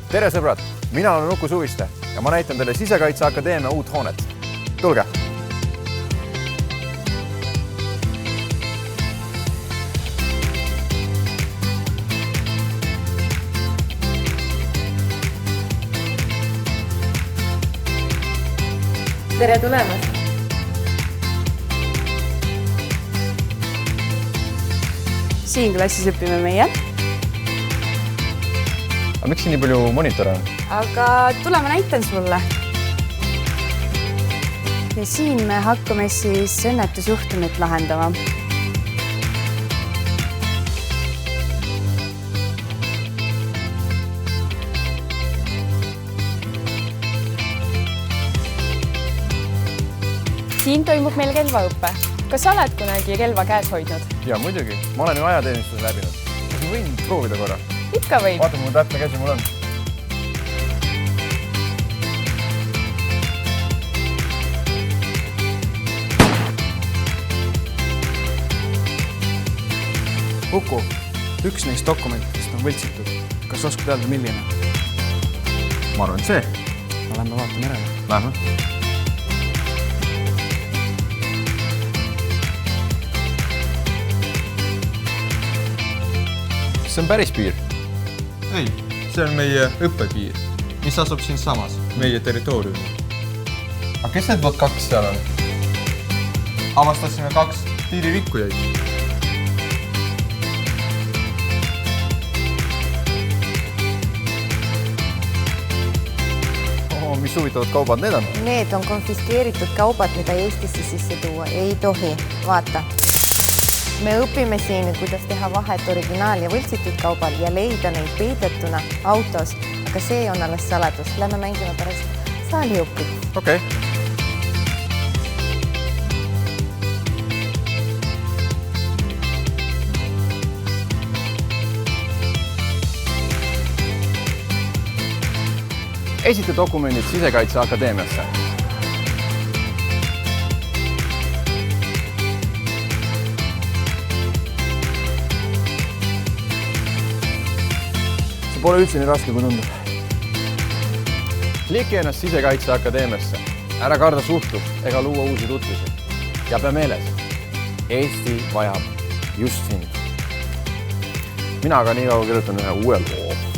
Tere sõbrad, mina olen Uku Suviste ja ma näitan teile Sisekaitseakadeemia uut hoonet. Tulge! Tere tulemast! Siin klassis õpime meie. Aga miks siin nii palju monitore on? Aga tuleme näitan sulle. Ja siin me hakkame siis õnnetusjuhtumit lahendama. Siin toimub meil relvaõppe. Kas sa oled kunagi relva käes hoidnud? Jaa, muidugi. Ma olen ju ajateenistuse läbinud. Kas ma võin proovida korra? Ikka võib. Vaata, mu täpne käsi mul on. Uku, üks neist dokumentidest on võltsitud. Kas oskad öelda, milline? Ma arvan, see. Lähme vaatame järele. Lähme. See on päris piir. Ei, see on meie õppepiir, mis asub siin samas, meie territooriumi. Aga kes need kaks seal on? Avastasime 2 piiririkkujaid. Mis huvitavad kaubad need on? Need on konfiskeeritud kaubad, mida Eestisse sisse tuua ei tohi. Vaata. Me õpime siin, kuidas teha vahet originaal- ja võltsitud kaubal ja leida neid peidetuna autos, aga see on alles saladus. Lähme mängime pärast saaliõpid. Okei. Esita dokumendid Sisekaitseakadeemiasse. See pole üldse nii raske, kui tundub. Kliki ennast Sisekaitseakadeemiasse. Ära karda suhtlust ega luua uusi tutvusi. Ja pea meeles, Eesti vajab just sind. Mina aga nii kaua kirjutan ühe uue loo.